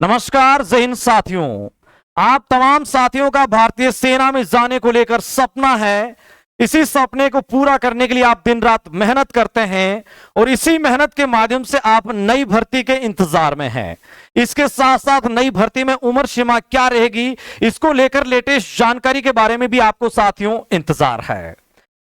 नमस्कार जय हिंद साथियों। आप तमाम साथियों का भारतीय सेना में जाने को लेकर सपना है। इसी सपने को पूरा करने के लिए आप दिन रात मेहनत करते हैं और इसी मेहनत के माध्यम से आप नई भर्ती के इंतजार में हैं। इसके साथ साथ नई भर्ती में उम्र सीमा क्या रहेगी, इसको लेकर लेटेस्ट जानकारी के बारे में भी आपको साथियों इंतजार है।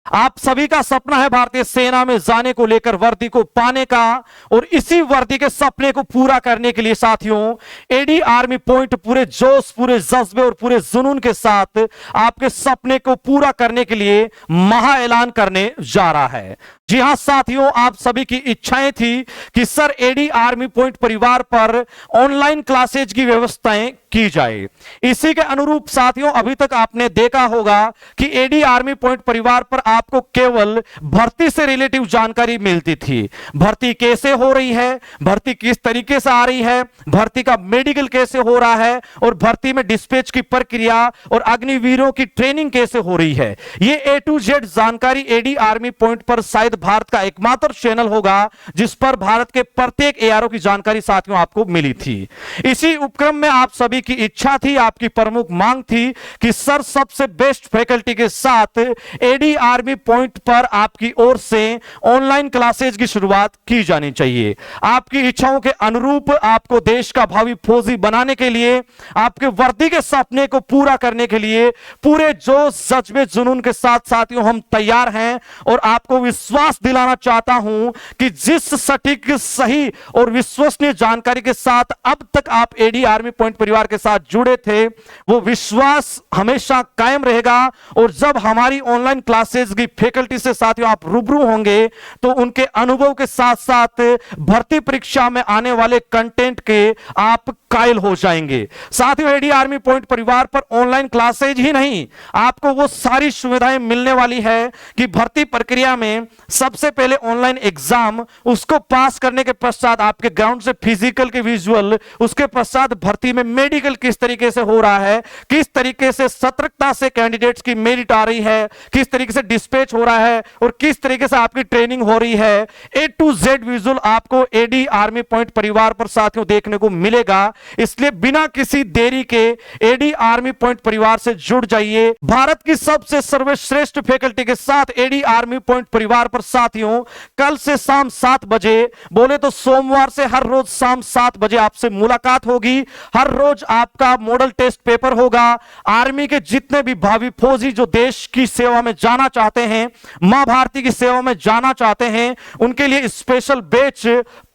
आप सभी का सपना है भारतीय सेना में जाने को लेकर, वर्दी को पाने का, और इसी वर्दी के सपने को पूरा करने के लिए साथियों एडी आर्मी पॉइंट पूरे जोश, पूरे जज्बे और पूरे जुनून के साथ आपके सपने को पूरा करने के लिए महा ऐलान करने जा रहा है। जी हां साथियों, आप सभी की इच्छाएं थी कि सर एडी आर्मी पॉइंट परिवार पर ऑनलाइन क्लासेज की व्यवस्थाएं की जाए। इसी के अनुरूप साथियों अभी तक आपने देखा होगा कि एडी आर्मी पॉइंट परिवार पर आपको केवल भर्ती से रिलेटिव जानकारी मिलती थी। भर्ती कैसे हो रही है, भर्ती किस तरीके से आ रही है, भर्ती का मेडिकल कैसे हो रहा है और भर्ती में डिस्पैच की प्रक्रिया और अग्निवीरों की ट्रेनिंग कैसे हो रही है, ये A to Z जानकारी एडी आर्मी पॉइंट पर शायद भारत का एकमात्र चैनल होगा जिस पर भारत के प्रत्येक एआरओ की जानकारी साथियों आपको मिली थी। इसी उपक्रम में आप सभी की इच्छा थी, आपकी प्रमुख मांग थी कि सर सबसे बेस्ट फैकल्टी के साथ एडी आर्मी पॉइंट पर आपकी ओर से ऑनलाइन क्लासेज की शुरुआत की जानी चाहिए। आपकी इच्छाओं के अनुरूप आपको देश का भावी फौजी बनाने के लिए, आपके वर्दी के सपने को पूरा करने के लिए पूरे जोश, जज्बे, जुनून के साथ साथियों हम तैयार हैं और आपको विश्वास दिलाना चाहता हूं कि जिस सटीक, सही और विश्वसनीय जानकारी के साथ अब तक आप एडी आर्मी पॉइंट परिवार के साथ जुड़े थे, वो विश्वास हमेशा कायम रहेगा। और जब हमारी ऑनलाइन क्लासेस की फैकल्टी से साथियों आप रूबरू होंगे तो उनके अनुभव के साथ साथ भर्ती परीक्षा में आने वाले कंटेंट के आप कायल हो जाएंगे। साथियों एडी आर्मी पॉइंट परिवार पर ऑनलाइन क्लासेज ही नहीं, आपको वो सारी सुविधाएं मिलने वाली है कि भर्ती प्रक्रिया में सबसे पहले ऑनलाइन एग्जाम, उसको पास करने के पश्चात आपके ग्राउंड से फिजिकल के विजुअल, उसके पश्चात भर्ती में मेडिकल किस तरीके से हो रहा है, किस तरीके से सतर्कता से कैंडिडेट्स की मेरिट आ रही है, किस तरीके से डिस्पैच हो रहा है और किस तरीके से आपकी ट्रेनिंग हो रही है, A to Z विजुअल आपको एडी आर्मी पॉइंट परिवार पर साथियों देखने को मिलेगा। इसलिए बिना किसी देरी के एडी आर्मी पॉइंट परिवार से जुड़ जाइए। भारत की सबसे सर्वश्रेष्ठ फैकल्टी के साथ एडी आर्मी पॉइंट परिवार पर साथियों कल से शाम 7 बजे, बोले तो सोमवार से हर रोज शाम 7 बजे आपसे मुलाकात होगी। हर रोज आपका मॉडल टेस्ट पेपर होगा। आर्मी के जितने भी भावी फौजी जो देश की सेवा में जाना चाहते हैं, मां भारती की सेवा में जाना चाहते हैं, उनके लिए स्पेशल बैच,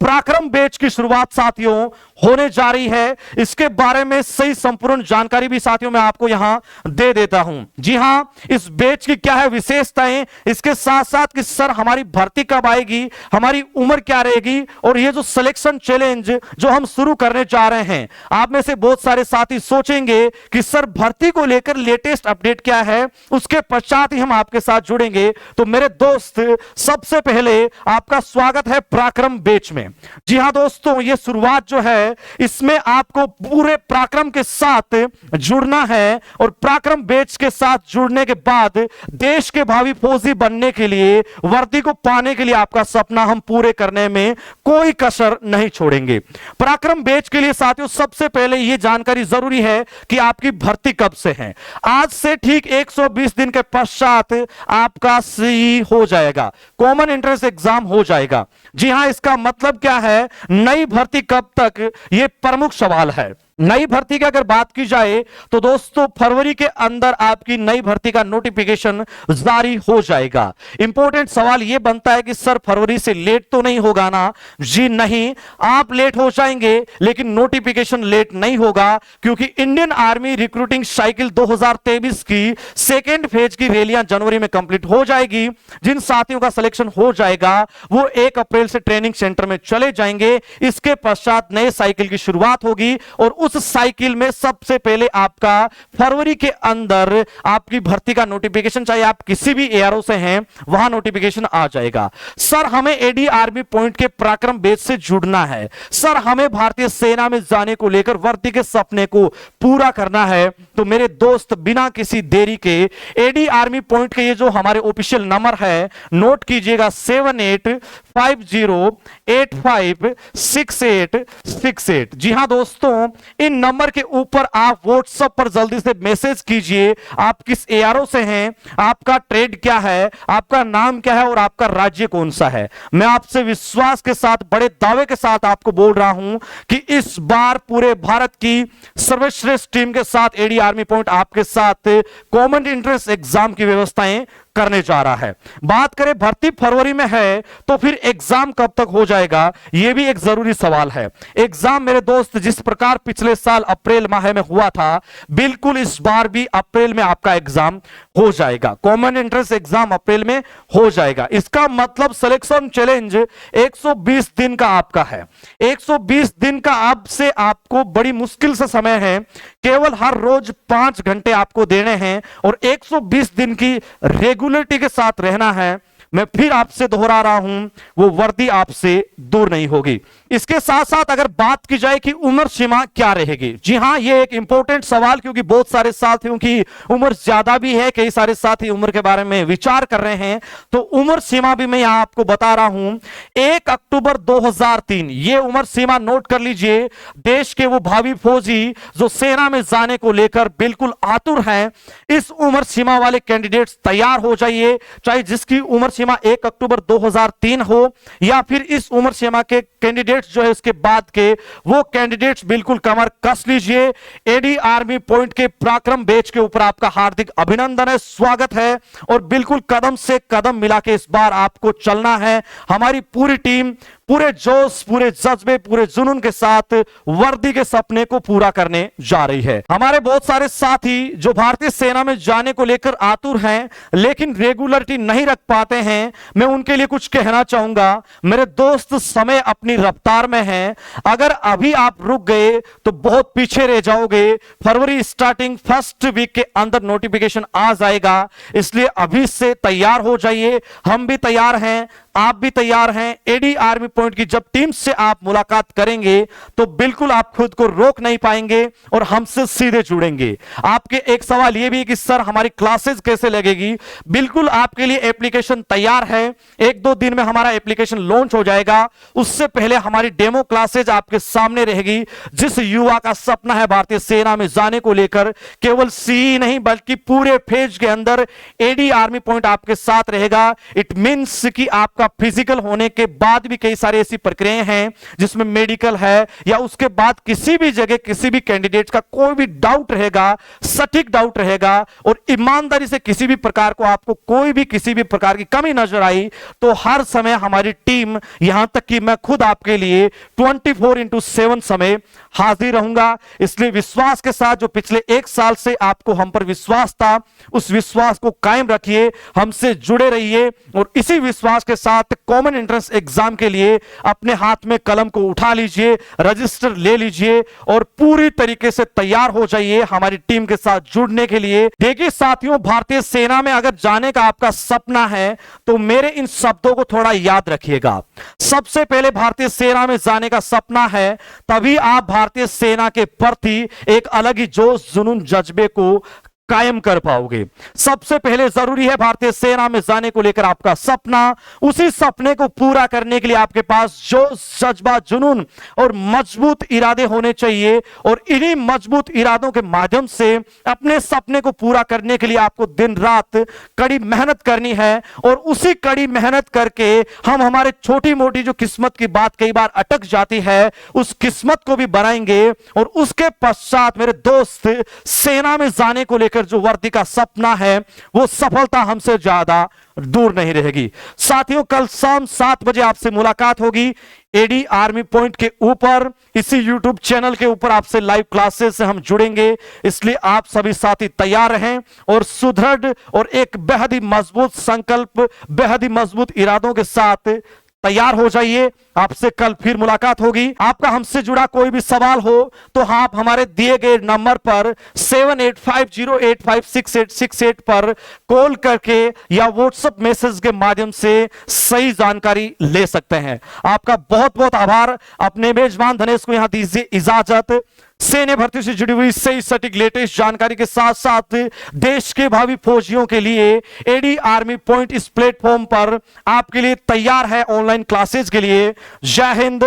पराक्रम बैच की शुरुआत साथियों होने जा रही है। इसके बारे में सही संपूर्ण जानकारी भी साथियों मैं आपको यहां दे देता हूं। जी हां, इस बैच की क्या है विशेषताएं, इसके साथ साथ कि सर हमारी भर्ती कब आएगी, हमारी उम्र क्या रहेगी, और ये जो सिलेक्शन चैलेंज जो हम शुरू करने जा रहे हैं। आप में से बहुत सारे साथी सोचेंगे कि सर भर्ती को लेकर लेटेस्ट अपडेट क्या है, उसके पश्चात ही हम आपके साथ जुड़ेंगे। तो मेरे दोस्त, सबसे पहले आपका स्वागत है पराक्रम बैच में। जी हां दोस्तों, ये शुरुआत जो है इसमें आपको पूरे पराक्रम के साथ जुड़ना है और पराक्रम बैच के साथ जुड़ने के बाद देश के भावी फौजी बनने के लिए, वर्दी को पाने के लिए आपका सपना हम पूरे करने में कोई कसर नहीं छोड़ेंगे। पराक्रम बैच के लिए साथियों सबसे पहले यह जानकारी जरूरी है कि आपकी भर्ती कब से है। आज से ठीक 120 दिन के पश्चात आपका सी हो जाएगा, कॉमन एंट्रेंस एग्जाम हो जाएगा। जी हां, इसका मतलब क्या है, नई भर्ती कब तक, यह प्रमुख सवाल है। नई भर्ती की अगर बात की जाए तो दोस्तों फरवरी के अंदर आपकी नई भर्ती का नोटिफिकेशन जारी हो जाएगा। इंपॉर्टेंट सवाल यह बनता है कि सर फरवरी से लेट तो नहीं होगा ना? जी नहीं, आप लेट हो जाएंगे लेकिन नोटिफिकेशन लेट नहीं होगा, क्योंकि इंडियन आर्मी रिक्रूटिंग साइकिल 2023 की सेकेंड फेज की रैलियां जनवरी में कंप्लीट हो जाएगी। जिन साथियों का सिलेक्शन हो जाएगा वो 1 अप्रैल से ट्रेनिंग सेंटर में चले जाएंगे। इसके पश्चात नए साइकिल की शुरुआत होगी और उस साइकिल में सबसे पहले आपका फरवरी के अंदर आपकी भर्ती का नोटिफिकेशन, चाहे आप किसी भी एआरओ से हैं, वहां नोटिफिकेशन आ जाएगा। सर हमें एडी आर्मी पॉइंट के पराक्रम बैच से जुड़ना है, सर हमें भारतीय सेना में जाने को लेकर वर्दी के सपने को पूरा करना है। तो मेरे दोस्त बिना किसी देरी के एडी आर्मी पॉइंट के ये जो हमारे ऑफिशियल नंबर है नोट कीजिएगा, 7850856868। जी हां दोस्तों, इन नंबर के ऊपर आप व्हाट्सएप पर जल्दी से मैसेज कीजिए। आप किस एआरओ से हैं, आपका ट्रेड क्या है, आपका नाम क्या है और आपका राज्य कौन सा है। मैं आपसे विश्वास के साथ, बड़े दावे के साथ आपको बोल रहा हूं कि इस बार पूरे भारत की सर्वश्रेष्ठ टीम के साथ एडी आर्मी पॉइंट आपके साथ कॉमन एंट्रेंस एग्जाम की व्यवस्थाएं करने जा रहा है। बात करें भर्ती फरवरी में है तो फिर एग्जाम कब तक हो जाएगा, यह भी एक जरूरी सवाल है। एग्जाम मेरे दोस्त जिस प्रकार पिछले साल अप्रैल माह में हुआ था, बिल्कुल इस बार भी अप्रैल में आपका एग्जाम हो जाएगा। कॉमन एंट्रेंस एग्जाम अप्रैल में हो जाएगा। इसका मतलब सिलेक्शन चैलेंज 120 दिन का आपका है। 120 दिन का अब से आपको बड़ी मुश्किल से समय है, केवल हर रोज 5 घंटे आपको देने हैं और 120 दिन की रेगुलरिटी के साथ रहना है। मैं फिर आपसे दोहरा रहा हूं, वो वर्दी आपसे दूर नहीं होगी। इसके साथ साथ अगर बात की जाए कि उम्र सीमा क्या रहेगी, जी हां, ये एक इंपॉर्टेंट सवाल, क्योंकि बहुत सारे साथियों की उम्र ज्यादा भी है, कई सारे साथी उम्र के बारे में विचार कर रहे हैं। तो उम्र सीमा भी मैं यहां आपको बता रहा हूं, 1 अक्टूबर 2003, ये उम्र सीमा नोट कर लीजिए। देश के वो भावी फौजी जो सेना में जाने को लेकर बिल्कुल आतुर हैं, इस उम्र सीमा वाले कैंडिडेट्स तैयार हो जाइए। चाहे जिसकी उम्र सीमा 1 अक्टूबर 2003 हो या फिर इस उम्र सीमा के कैंडिडेट्स जो है उसके बाद के, वो कैंडिडेट्स बिल्कुल कमर कस लीजिए। एडी आर्मी पॉइंट के पराक्रम बैच के ऊपर आपका हार्दिक अभिनंदन है, स्वागत है और बिल्कुल कदम से कदम मिला के इस बार आपको चलना है। हमारी पूरी टीम पूरे जोश, पूरे जज्बे, पूरे जुनून के साथ वर्दी के सपने को पूरा करने जा रही है। हमारे बहुत सारे साथी जो भारतीय सेना में जाने को लेकर आतुर हैं लेकिन रेगुलरिटी नहीं रख पाते हैं, मैं उनके लिए कुछ कहना चाहूंगा। मेरे दोस्त, समय अपनी रफ्तार में है। अगर अभी आप रुक गए तो बहुत पीछे रह जाओगे। फरवरी स्टार्टिंग फर्स्ट वीक के अंदर नोटिफिकेशन आ जाएगा, इसलिए अभी से तैयार हो जाइए। हम भी तैयार हैं, आप भी तैयार हैं। एडी आर्मी पॉइंट की जब टीम से आप मुलाकात करेंगे तो बिल्कुल आप खुद को रोक नहीं पाएंगे और हमसे सीधे जुड़ेंगे। आपके एक सवाल यह भी कि सर हमारी क्लासेस कैसे लगेगी, बिल्कुल आपके लिए एप्लीकेशन तैयार है। 1-2 दिन में हमारा एप्लीकेशन लॉन्च हो जाएगा। उससे पहले हमारी डेमो क्लासेज आपके सामने रहेगी। जिस युवा का सपना है भारतीय सेना में जाने को लेकर, केवल सी नहीं बल्कि पूरे फेज के अंदर एडी आर्मी पॉइंट आपके साथ रहेगा। इट मींस कि आपका फिजिकल होने के बाद भी कई सारी ऐसी प्रक्रियाएं हैं जिसमें मेडिकल है या उसके बाद किसी भी जगह किसी भी कैंडिडेट का कोई भी डाउट रहेगा, सटीक डाउट रहेगा और ईमानदारी से किसी भी प्रकार को आपको कोई भी किसी भी प्रकार की कमी नजर आई तो हर समय हमारी टीम, यहां तक कि मैं खुद आपके लिए 24/7 समय हाजिर रहूंगा। इसलिए विश्वास के साथ, जो पिछले 1 साल से आपको हम पर विश्वास था, उस विश्वास को कायम रखिए, हमसे जुड़े रहिए और इसी विश्वास के साथ कॉमन एंट्रेंस एग्जाम के लिए अपने हाथ में कलम को उठा लीजिए, रजिस्टर ले लीजिए और पूरी तरीके से तैयार हो जाइए हमारी टीम के साथ जुड़ने के लिए। देखिए साथियों, भारतीय सेना में अगर जाने का आपका सपना है तो मेरे इन शब्दों को थोड़ा याद रखिएगा। सबसे पहले भारतीय सेना में जाने का सपना है, तभी आप भारतीय सेना के प्रति एक अलग ही जोश, जुनून, जज्बे को कायम कर पाओगे। सबसे पहले जरूरी है भारतीय सेना में जाने को लेकर आपका सपना। उसी सपने को पूरा करने के लिए आपके पास जोश, जज्बा, जुनून और मजबूत इरादे होने चाहिए और इन्हीं मजबूत इरादों के माध्यम से अपने सपने को पूरा करने के लिए आपको दिन रात कड़ी मेहनत करनी है और उसी कड़ी मेहनत करके हम हमारे छोटी मोटी जो किस्मत की बात कई बार अटक जाती है, उस किस्मत को भी बनाएंगे और उसके पश्चात मेरे दोस्त, सेना में जाने को लेकर जो वर्दी का सपना है वो सफलता हमसे ज्यादा दूर नहीं रहेगी। साथियों, कल शाम 7 बजे आपसे मुलाकात होगी एडी आर्मी पॉइंट के ऊपर। इसी यूट्यूब चैनल के ऊपर आपसे लाइव क्लासेस से हम जुड़ेंगे, इसलिए आप सभी साथी तैयार रहें और सुदृढ़ और एक बेहद ही मजबूत संकल्प, बेहद ही मजबूत इरादों के साथ तैयार हो जाइए। आपसे कल फिर मुलाकात होगी। आपका हमसे जुड़ा कोई भी सवाल हो तो आप हमारे दिए गए नंबर पर 7850856868 पर कॉल करके या व्हाट्सएप मैसेज के माध्यम से सही जानकारी ले सकते हैं। आपका बहुत बहुत आभार। अपने मेजबान धनेश को यहां दीजिए इजाजत। सैन्य भर्ती से जुड़ी हुई सही सटीक लेटेस्ट जानकारी के साथ साथ देश के भावी फौजियों के लिए एडी आर्मी पॉइंट इस प्लेटफॉर्म पर आपके लिए तैयार है ऑनलाइन क्लासेस के लिए। जय हिंद,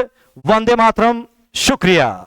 वंदे मातरम, शुक्रिया।